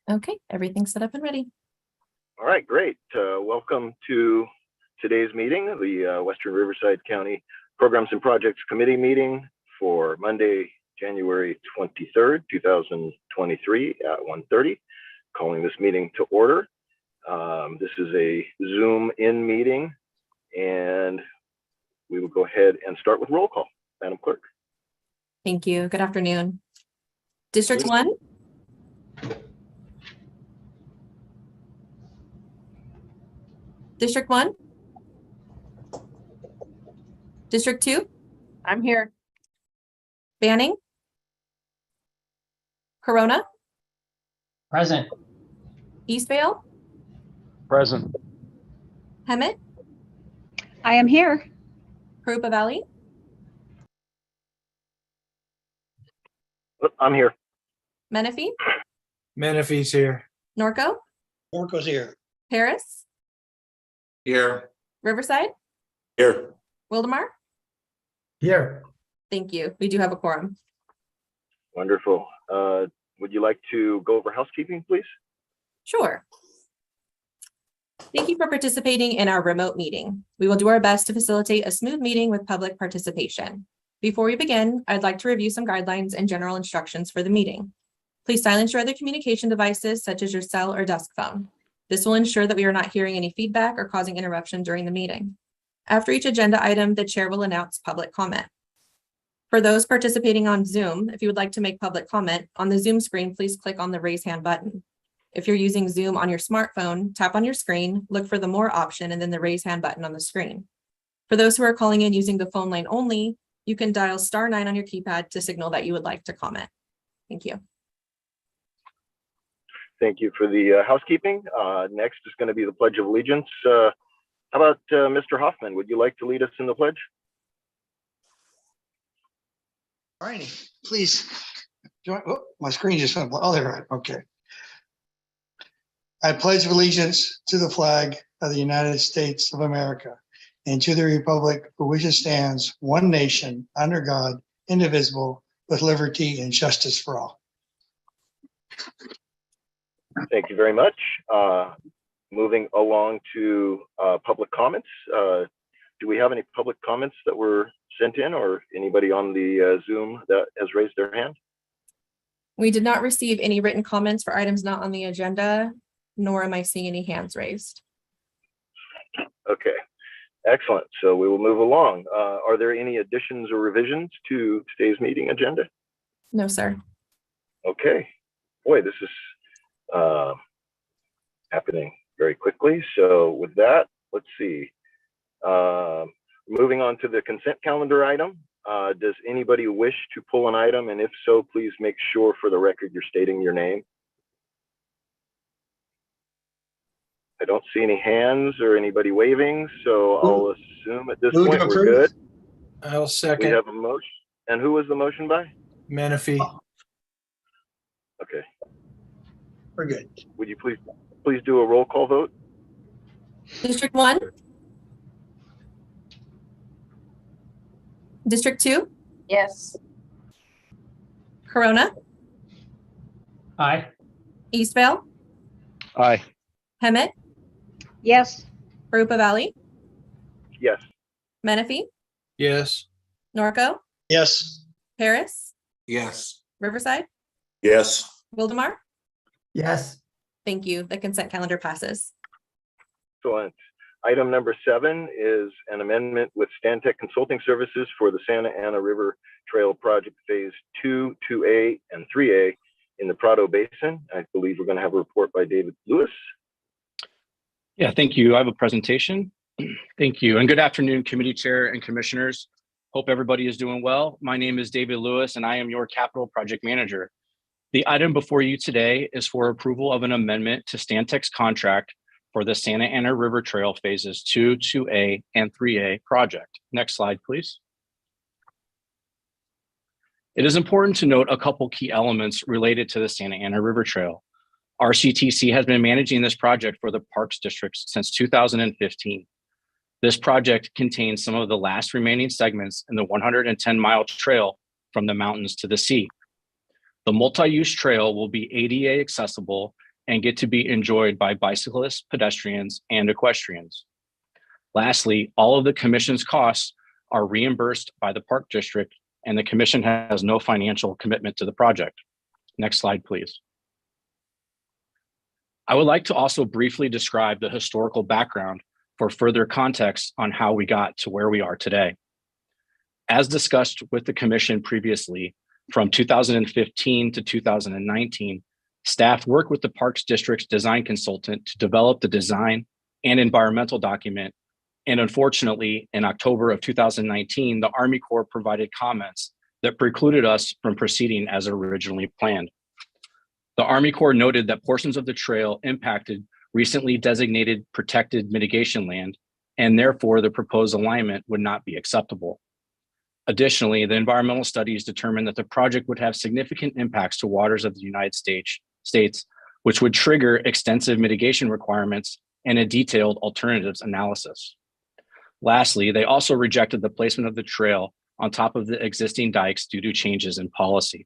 Okay, everything's set up and ready. All right, great. Welcome to today's meeting, the Western Riverside County Programs and Projects Committee meeting for Monday, January 23rd, 2023 at 1:30. Calling this meeting to order. This is a Zoom-in meeting, and we will go ahead and start with roll call. Madam Clerk. Thank you. Good afternoon. District 1? District 1? District 2? I'm here. Banning? Corona? Present. Eastvale? Present. Hemet? I am here. Karupa Valley? I'm here. Menifee? Menifee's here. Norco? Norco's here. Paris? Here. Riverside? Here. Wildemar? Here. Thank you. We do have a quorum. Wonderful. Would you like to go over housekeeping, please? Sure. Thank you for participating in our remote meeting. We will do our best to facilitate a smooth meeting with public participation. Before we begin, I'd like to review some guidelines and general instructions for the meeting. Please silence your other communication devices, such as your cell or desk phone. This will ensure that we are not hearing any feedback or causing interruption during the meeting. After each agenda item, the chair will announce public comment. For those participating on Zoom, if you would like to make public comment, on the Zoom screen, please click on the raise hand button. If you're using Zoom on your smartphone, tap on your screen, look for the more option, and then the raise hand button on the screen. For those who are calling in using the phone line only, you can dial *9 on your keypad to signal that you would like to comment. Thank you. Thank you for the housekeeping. Next is going to be the Pledge of Allegiance. How about Mr. Hoffman? Would you like to lead us in the pledge? All righty, please. Oh, my screen just went. Oh, there, right. Okay. I pledge allegiance to the flag of the United States of America and to the republic for which it stands, one nation, under God, indivisible, with liberty and justice for all. Thank you very much. Moving along to public comments. Do we have any public comments that were sent in, or anybody on the Zoom that has raised their hand? We did not receive any written comments for items not on the agenda, nor am I seeing any hands raised. Okay, excellent. So we will move along. Are there any additions or revisions to today's meeting agenda? No, sir. Okay. Boy, this is happening very quickly. So with that, let's see. Moving on to the consent calendar item. Does anybody wish to pull an item? And if so, please make sure for the record you're stating your name. I don't see any hands or anybody waving, so I'll assume at this point we're good. I'll second. We have a motion. And who was the motion by? Menifee. Okay. We're good. Would you please do a roll call vote? District 1? District 2? Yes. Corona? Aye. Eastvale? Aye. Hemet? Yes. Karupa Valley? Yes. Menifee? Yes. Norco? Yes. Paris? Yes. Riverside? Yes. Wildemar? Yes. Thank you. The consent calendar passes. Excellent. Item number 7 is an amendment with Stantec Consulting Services for the Santa Ana River Trail Project Phase 2, 2A, and 3A in the Prado Basin. I believe we're going to have a report by David Lewis. Yeah, thank you. I have a presentation. Thank you. And good afternoon, committee chair and commissioners. Hope everybody is doing well. My name is David Lewis, and I am your capital project manager. The item before you today is for approval of an amendment to Stantec's contract for the Santa Ana River Trail Phases 2, 2A, and 3A project. Next slide, please. It is important to note a couple key elements related to the Santa Ana River Trail. RCTC has been managing this project for the Parks District since 2015. This project contains some of the last remaining segments in the 110-mile trail from the mountains to the sea. The multi-use trail will be ADA accessible and get to be enjoyed by bicyclists, pedestrians, and equestrians. Lastly, all of the commission's costs are reimbursed by the Park District, and the commission has no financial commitment to the project. Next slide, please. I would like to also briefly describe the historical background for further context on how we got to where we are today. As discussed with the commission previously, from 2015 to 2019, staff worked with the Parks District's design consultant to develop the design and environmental document. And unfortunately, in October of 2019, the Army Corps provided comments that precluded us from proceeding as originally planned. The Army Corps noted that portions of the trail impacted recently designated protected mitigation land, and therefore the proposed alignment would not be acceptable. Additionally, the environmental studies determined that the project would have significant impacts to waters of the United States, which would trigger extensive mitigation requirements and a detailed alternatives analysis. Lastly, they also rejected the placement of the trail on top of the existing dikes due to changes in policy.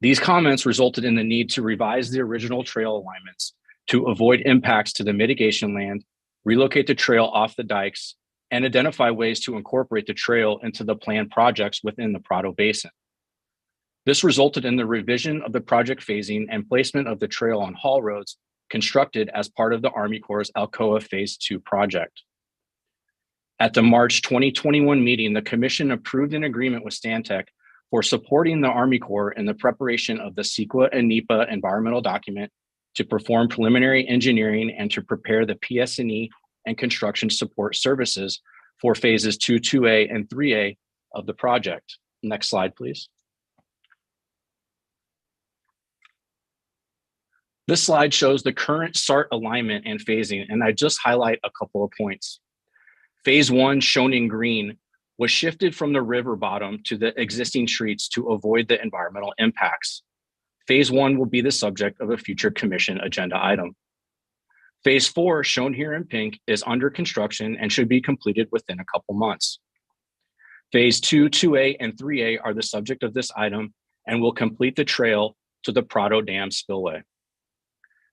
These comments resulted in the need to revise the original trail alignments to avoid impacts to the mitigation land, relocate the trail off the dikes, and identify ways to incorporate the trail into the planned projects within the Prado Basin. This resulted in the revision of the project phasing and placement of the trail on haul roads constructed as part of the Army Corps' Alcoa Phase 2 project. At the March 2021 meeting, the commission approved an agreement with Stantec for supporting the Army Corps in the preparation of the CEQA and NEPA environmental document to perform preliminary engineering and to prepare the PS&E and construction support services for phases 2, 2A, and 3A of the project. Next slide, please. This slide shows the current SART alignment and phasing, and I just highlight a couple of points. Phase 1, shown in green, was shifted from the river bottom to the existing streets to avoid the environmental impacts. Phase 1 will be the subject of a future commission agenda item. Phase 4, shown here in pink, is under construction and should be completed within a couple months. Phase 2, 2A, and 3A are the subject of this item and will complete the trail to the Prado Dam spillway.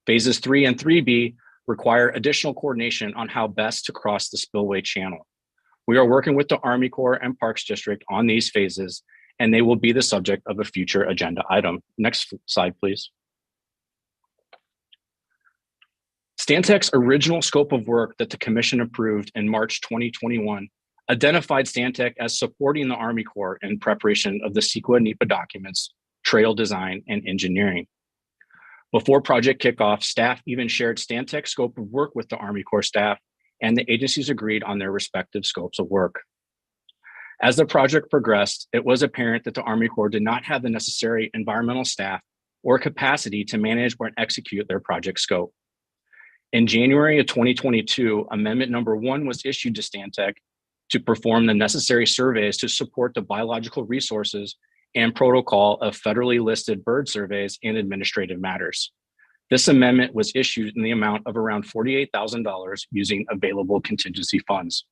Phases 3 and 3B require additional coordination on how best to cross the spillway channel. We are working with the Army Corps and Parks District on these phases, and they will be the subject of a future agenda item. Next slide, please. Stantec's original scope of work that the commission approved in March 2021 identified Stantec as supporting the Army Corps in preparation of the CEQA NEPA documents, trail design, and engineering. Before project kickoff, staff even shared Stantec's scope of work with the Army Corps staff, and the agencies agreed on their respective scopes of work. As the project progressed, it was apparent that the Army Corps did not have the necessary environmental staff or capacity to manage or execute their project scope. In January of 2022, Amendment Number 1 was issued to Stantec to perform the necessary surveys to support the biological resources and protocol of federally listed bird surveys and administrative matters. This amendment was issued in the amount of around $48,000 using available contingency funds.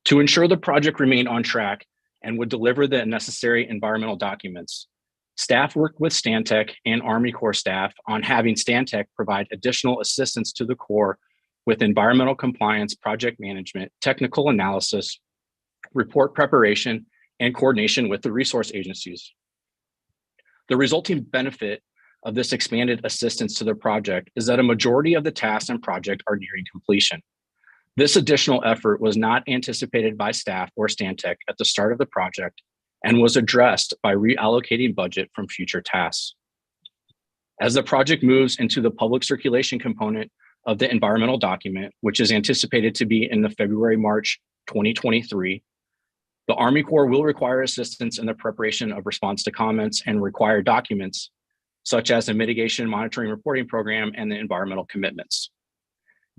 To ensure the project remained on track and would deliver the necessary environmental documents, staff worked with Stantec and Army Corps staff on having Stantec provide additional assistance to the Corps with environmental compliance, project management, technical analysis, report preparation, and coordination with the resource agencies. The resulting benefit of this expanded assistance to the project is that a majority of the tasks and project are nearing completion. This additional effort was not anticipated by staff or Stantec at the start of the project and was addressed by reallocating budget from future tasks. As the project moves into the public circulation component of the environmental document, which is anticipated to be in the February-March 2023, the Army Corps will require assistance in the preparation of response to comments and required documents, such as a mitigation monitoring reporting program and the environmental commitments.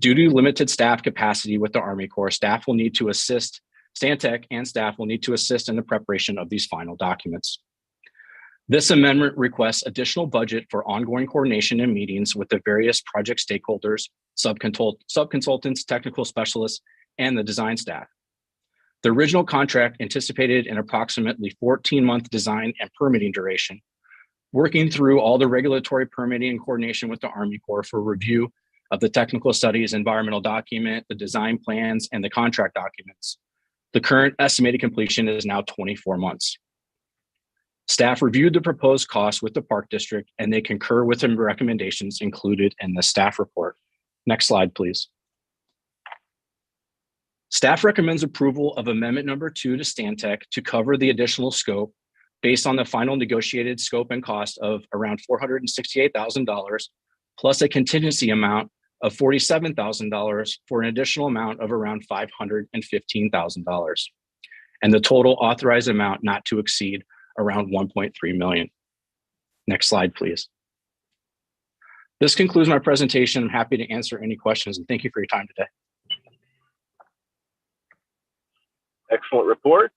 Due to limited staff capacity with the Army Corps, staff will need to assist, Stantec and staff will need to assist in the preparation of these final documents. This amendment requests additional budget for ongoing coordination and meetings with the various project stakeholders, subconsultants, technical specialists, and the design staff. The original contract anticipated an approximately 14-month design and permitting duration, working through all the regulatory permitting in coordination with the Army Corps for review of the technical studies, environmental document, the design plans, and the contract documents. The current estimated completion is now 24 months. Staff reviewed the proposed costs with the Park District, and they concur with the recommendations included in the staff report. Next slide, please. Staff recommends approval of amendment number 2 to Stantec to cover the additional scope based on the final negotiated scope and cost of around $468,000, plus a contingency amount of $47,000 for an additional amount of around $515,000, and the total authorized amount not to exceed around $1.3 million. Next slide, please. This concludes my presentation. I'm happy to answer any questions, and thank you for your time today. Excellent report.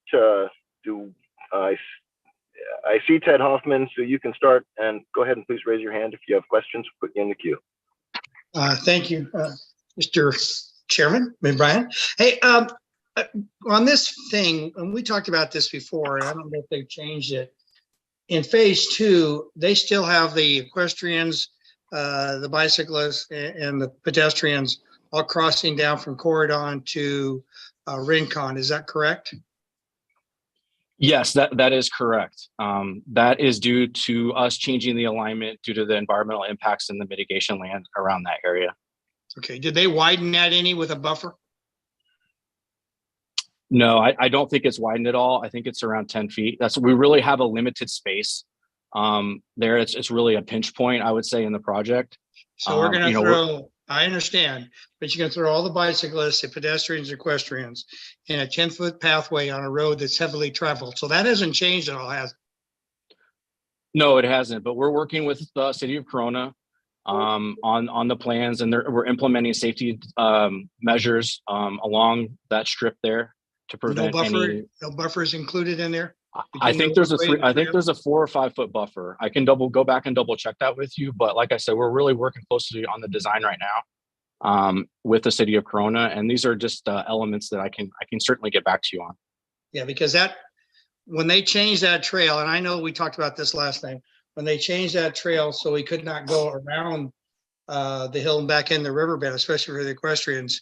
I see Ted Hoffman, so you can start, and go ahead and please raise your hand if you have questions. Put you in the queue. Thank you, Mr. Chairman, Brian. Hey, on this thing, and we talked about this before, and I don't know if they've changed it. In phase 2, they still have the equestrians, the bicyclists, and the pedestrians all crossing down from Corridon to Rincon. Is that correct? Yes, that is correct. That is due to us changing the alignment due to the environmental impacts and the mitigation land around that area. Okay. Did they widen that any with a buffer? No, I don't think it's widened at all. I think it's around 10 feet. We really have a limited space there. It's really a pinch point, I would say, in the project. So we're going to throw, I understand, but you're going to throw all the bicyclists, the pedestrians, equestrians in a 10-foot pathway on a road that's heavily traveled. So that hasn't changed at all, has it? No, it hasn't, but we're working with the city of Corona on the plans, and we're implementing safety measures along that strip there to prevent no buffers included in there? I think there's a 4 or 5 foot buffer. I can go back and double check that with you. But like I said, we're really working closely on the design right now with the city of Corona. And these are just elements that I can certainly get back to you on. Yeah, because when they changed that trail, and I know we talked about this last time, when they changed that trail so we could not go around the hill and back in the riverbed, especially for the equestrians,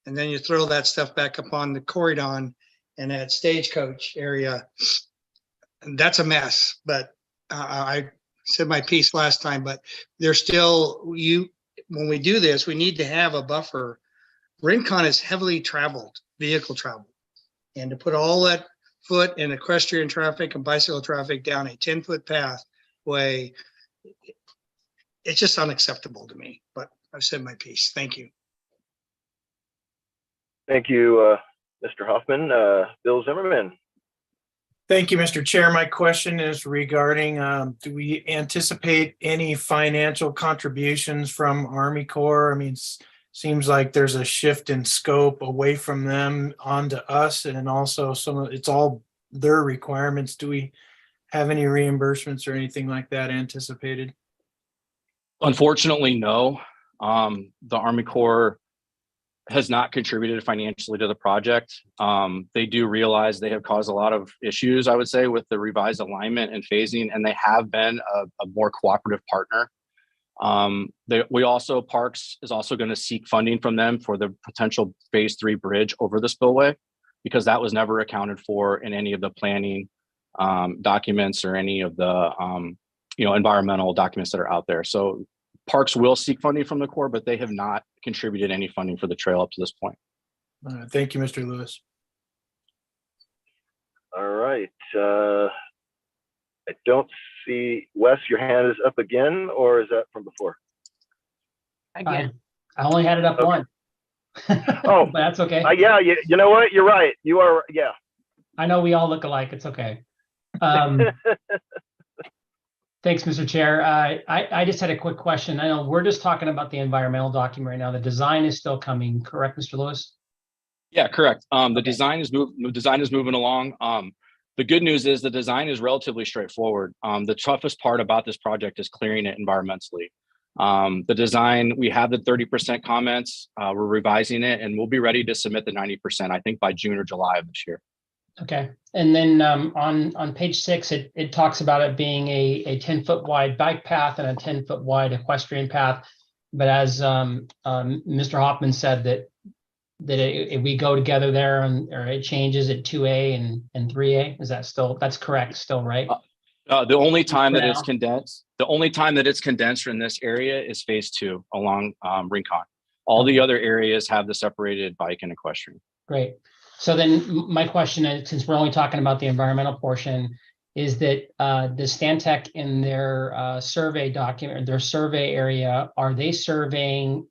and then you throw that stuff back upon the Corridon and that stagecoach area. That's a mess, but I said my piece last time, but there's still, when we do this, we need to have a buffer. Rincon is heavily traveled, vehicle travel. And to put all that foot and equestrian traffic and bicycle traffic down a 10-foot pathway, it's just unacceptable to me, but I've said my piece. Thank you. Thank you, Mr. Hoffman. Bill Zimmerman. Thank you, Mr. Chair. My question is regarding, do we anticipate any financial contributions from Army Corps? I mean, seems like there's a shift in scope away from them onto us, and also it's all their requirements. Do we have any reimbursements or anything like that anticipated? Unfortunately, no. The Army Corps has not contributed financially to the project. They do realize they have caused a lot of issues, I would say, with the revised alignment and phasing, and they have been a more cooperative partner. Parks is also going to seek funding from them for the potential phase 3 bridge over the spillway, because that was never accounted for in any of the planning documents or any of the environmental documents that are out there. So Parks will seek funding from the Corps, but they have not contributed any funding for the trail up to this point. Thank you, Mr. Lewis. All right. I don't see, Wes, your hand is up again, or is that from before? Again. I only had it up one. Oh, but that's okay. Yeah, you know what? You're right. You are, yeah. I know we all look alike. It's okay. Thanks, Mr. Chair. I just had a quick question. I know we're just talking about the environmental document right now. The design is still coming, correct, Mr. Lewis? Yeah, correct. The design is moving along. The good news is the design is relatively straightforward. The toughest part about this project is clearing it environmentally. The design, we have the 30% comments. We're revising it, and we'll be ready to submit the 90%, I think, by June or July of this year. Okay, and then on page 6, it talks about it being a 10-foot wide bike path and a 10-foot wide equestrian path. But as Mr. Hoffman said, if we go together there or it changes at 2A and 3A, is that that's correct still, right? The only time For that it's now. condensed, in this area is phase 2 along Rincon. All the Okay. other areas have the separated bike and equestrian. Great. So then my question is, since we're only talking about the environmental portion, is that the Stantec in their survey document, their survey area, are they surveying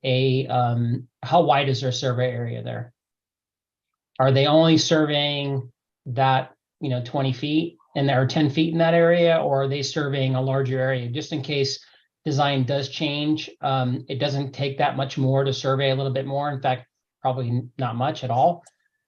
how wide is their survey area there? Are they only surveying that, 20 feet and there are 10 feet in that area, or are they surveying a larger area just in case design does change? It doesn't take that much more to survey a little bit more. In fact, probably not much at all.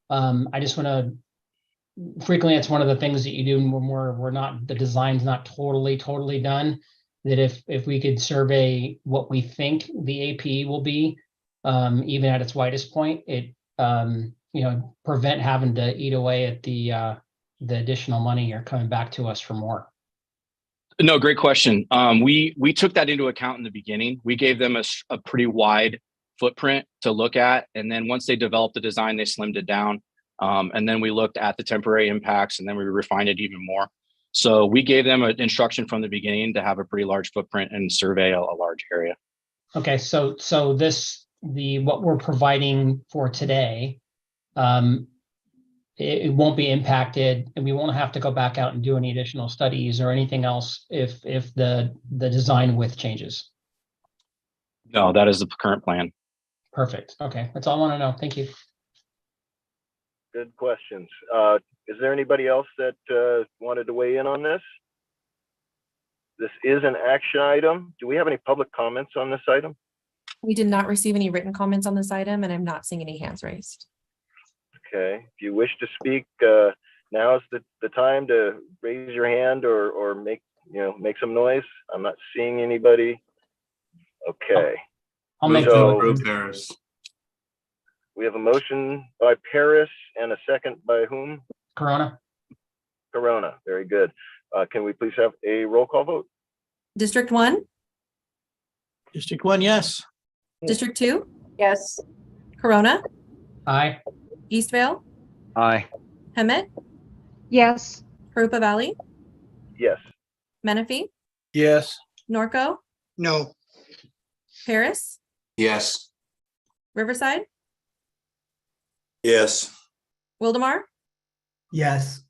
I just want to, frequently it's one of the things that you do when we're not, the design's not totally done, that if we could survey what we think the APE will be, even at its widest point, it, prevent having to eat away at the additional money or coming back to us for more. No, great question. We took that into account in the beginning. We gave them a pretty wide footprint to look at. And then once they developed the design, they slimmed it down. And then we looked at the temporary impacts and then we refined it even more. So we gave them an instruction from the beginning to have a pretty large footprint and survey a large area. Okay, so what we're providing for today, it won't be impacted and we won't have to go back out and do any additional studies or anything else if the design width changes. No, that is the current plan. Perfect. Okay, that's all I want to know. Thank you. Good questions. Is there anybody else that wanted to weigh in on this? This is an action item. Do we have any public comments on this item? We did not receive any written comments on this item, and I'm not seeing any hands raised. Okay, if you wish to speak, now is the time to raise your hand or make some noise. I'm not seeing anybody. Okay. I'll make So- the motion. Paris. We have a motion by Paris and a second by whom? Corona. Corona. Very good. Can we please have a roll call vote? District 1, District 1, yes. District 2, Yes. Corona, Aye. Eastvale, Aye. Hemet, Yes. Harupa Valley, Yes. Menifee, Yes. Norco, No. Paris, Yes. Riverside, Yes. Wildemar. Yes.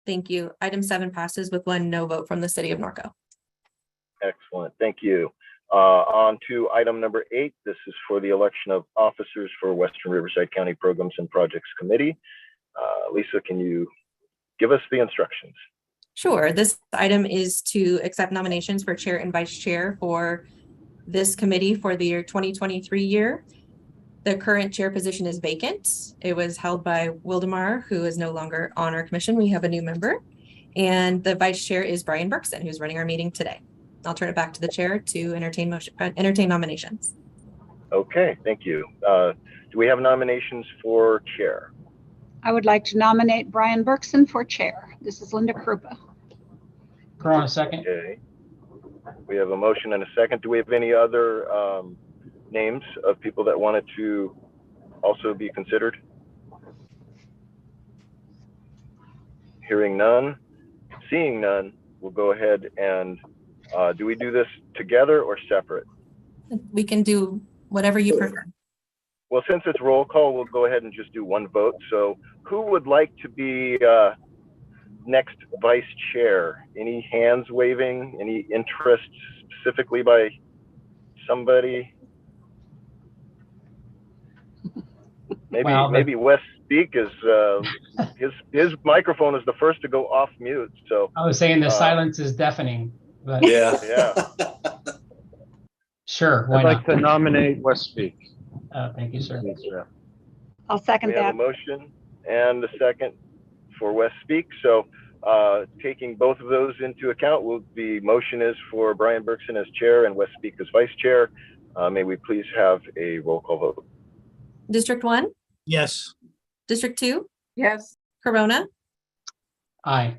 Thank you. Item 7 passes with 1 no vote from the city of Norco. Excellent. Thank you. On to item number 8. This is for the election of officers for Western Riverside County Programs and Projects Committee. Lisa, can you give us the instructions? Sure. This item is to accept nominations for chair and vice chair for this committee for the year 2023 year. The current chair position is vacant. It was held by Wildemar, who is no longer on our commission. We have a new member. And the vice chair is Brian Berkson, who's running our meeting today. I'll turn it back to the chair to entertain nominations. Okay, thank you. Do we have nominations for chair? I would like to nominate Brian Berkson for chair. This is Linda Krupa. Corona second. Okay. We have a motion and a second. Do we have any other names of people that wanted to also be considered? Hearing none, seeing none, we'll go ahead and do we do this together or separate? We can do whatever you prefer. Well, since it's roll call, we'll go ahead and just do one vote. So who would like to be next vice chair? Any hands waving? Any interest specifically by somebody? Maybe Wes Speak is his microphone is the first to go off mute. So I was saying the silence is deafening, but yeah. sure, why I'd like not? to nominate Wes Speak. Thank you, sir. I'll second We have that. a motion and a second for Wes Speak. So taking both of those into account, the motion is for Brian Berkson as chair and Wes Speak as vice chair. May we please have a roll call vote? District 1, Yes. District 2, Yes. Corona, Aye.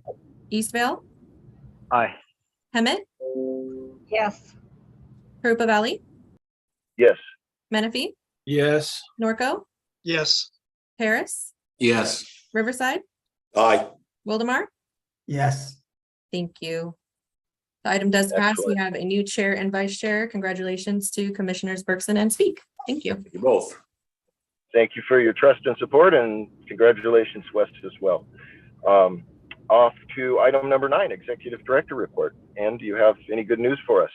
Eastvale, Aye. Hemet, Yes. Karupa Valley, Yes. Menifee, Yes. Norco, Yes. Harris, Yes. Riverside, Aye. Wildemar. Yes. Thank you. The item does pass. We Excellent. have a new chair and vice chair. Congratulations to Commissioners Bergson and Speak. Thank you. You both. Thank you for your trust and support, and congratulations, West, as well. Off to item number 9, Executive Director Report. Ann, do you have any good news for us?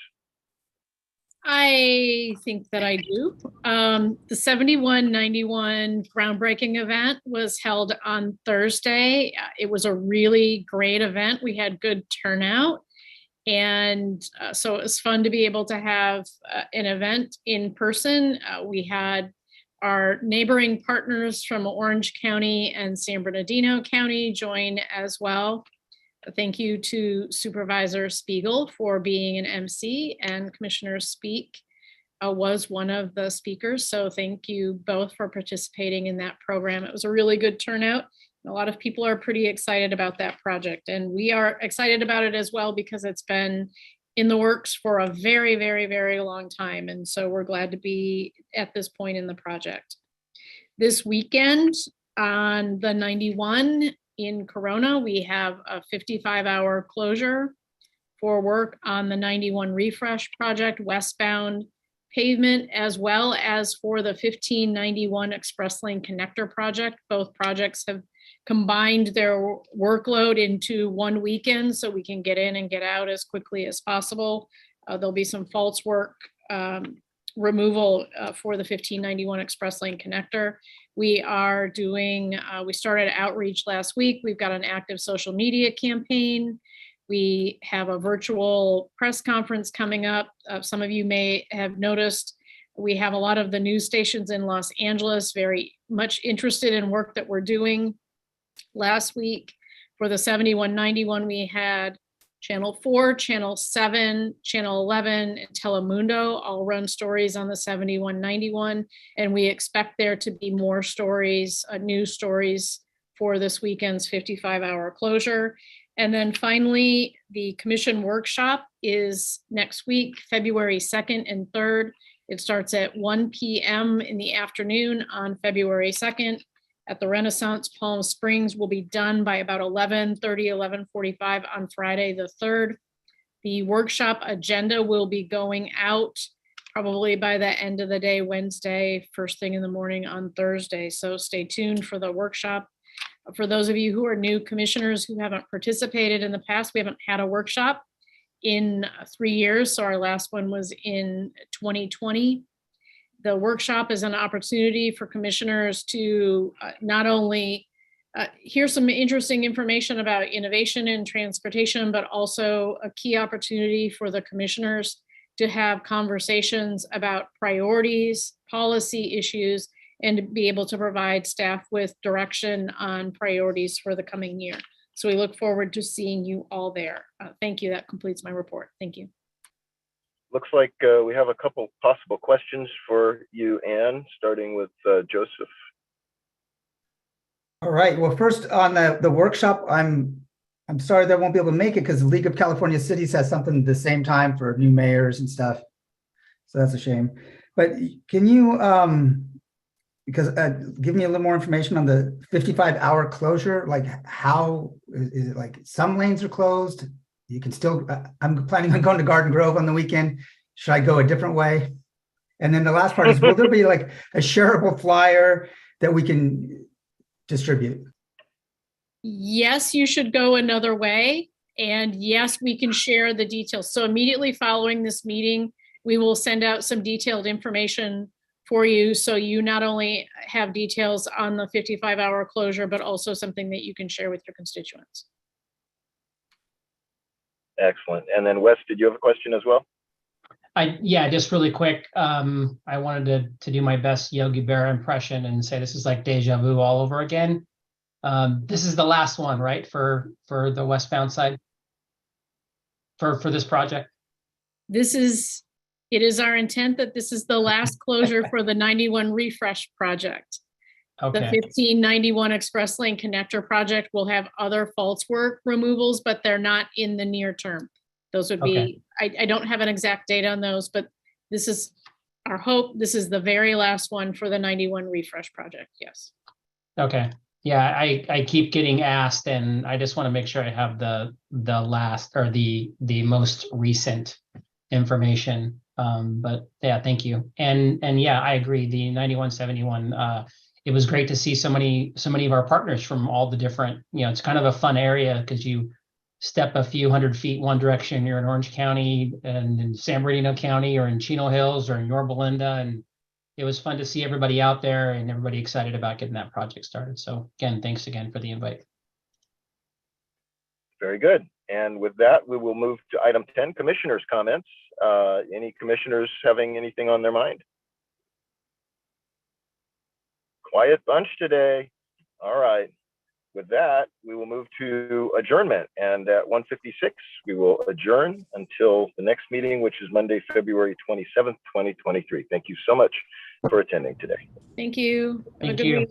I think that I do. The 7191 groundbreaking event was held on Thursday. It was a really great event. We had good turnout. And so it was fun to be able to have an event in person. We had our neighboring partners from Orange County and San Bernardino County join as well. Thank you to Supervisor Spiegel for being an MC, and Commissioner Speak was one of the speakers. So thank you both for participating in that program. It was a really good turnout. A lot of people are pretty excited about that project, and we are excited about it as well because it's been in the works for a very, very, very long time. And so we're glad to be at this point in the project. This weekend on the 91 in Corona, we have a 55-hour closure for work on the 91 refresh project, westbound pavement, as well as for the 1591 Express Lane Connector project. Both projects have combined their workload into one weekend so we can get in and get out as quickly as possible. There'll be some false work removal for the 1591 Express Lane Connector. We are doing, we started outreach last week. We've got an active social media campaign. We have a virtual press conference coming up. Some of you may have noticed we have a lot of the news stations in Los Angeles very much interested in work that we're doing. Last week for the 7191, we had Channel 4, Channel 7, Channel 11, and Telemundo all run stories on the 7191. And we expect there to be more stories, news stories for this weekend's 55-hour closure. And then finally, the commission workshop is next week, February 2nd and 3rd. It starts at 1 p.m. in the afternoon on February 2nd at the Renaissance Palm Springs. Will be done by about 11:30, 11:45 on Friday the 3rd. The workshop agenda will be going out probably by the end of the day, Wednesday, first thing in the morning on Thursday. So stay tuned for the workshop. For those of you who are new commissioners who haven't participated in the past, we haven't had a workshop in 3 years. So our last one was in 2020. The workshop is an opportunity for commissioners to not only hear some interesting information about innovation in transportation, but also a key opportunity for the commissioners to have conversations about priorities, policy issues, and to be able to provide staff with direction on priorities for the coming year. So we look forward to seeing you all there. Thank you. That completes my report. Thank you. Looks like we have a couple possible questions for you, Ann, starting with Joseph. All right. Well, first on the workshop, I'm sorry that I won't be able to make it because the League of California Cities has something at the same time for new mayors and stuff. So that's a shame. But can you give me a little more information on the 55-hour closure? Like how is it, like some lanes are closed? You can still, I'm planning on going to Garden Grove on the weekend. Should I go a different way? And then the last part is, will there be like a shareable flyer that we can distribute? Yes, you should go another way. And yes, we can share the details. So immediately following this meeting, we will send out some detailed information for you. So you not only have details on the 55-hour closure, but also something that you can share with your constituents. Excellent. And then Wes, did you have a question as well? Yeah, just really quick. I wanted to do my best Yogi Berra impression and say this is like deja vu all over again. This is the last one, right, for the westbound side for this project? It is our intent that this is the last closure for the 91 refresh project. The Okay, 1591 Express Lane Connector project will have other false work removals, but they're not in the near term. Those would be, I don't have an exact date on those, but this is our hope. This is the very last one for the 91 refresh project. Yes. okay. Yeah, I keep getting asked and I just want to make sure I have the last or the most recent information. But yeah, thank you. And yeah, I agree. The 9171, it was great to see so many of our partners from all the different, it's kind of a fun area because you step a few hundred feet one direction, you're in Orange County and in San Bernardino County or in Chino Hills or in Yorba Linda. And it was fun to see everybody out there and everybody excited about getting that project started. So again, thanks again for the invite. Very good. And with that, we will move to item 10, commissioners' comments. Any commissioners having anything on their mind? Quiet bunch today. All right. With that, we will move to adjournment. And at 1:56, we will adjourn until the next meeting, which is Monday, February 27th, 2023. Thank you so much for attending today. Thank you. Have a Thank good you. week.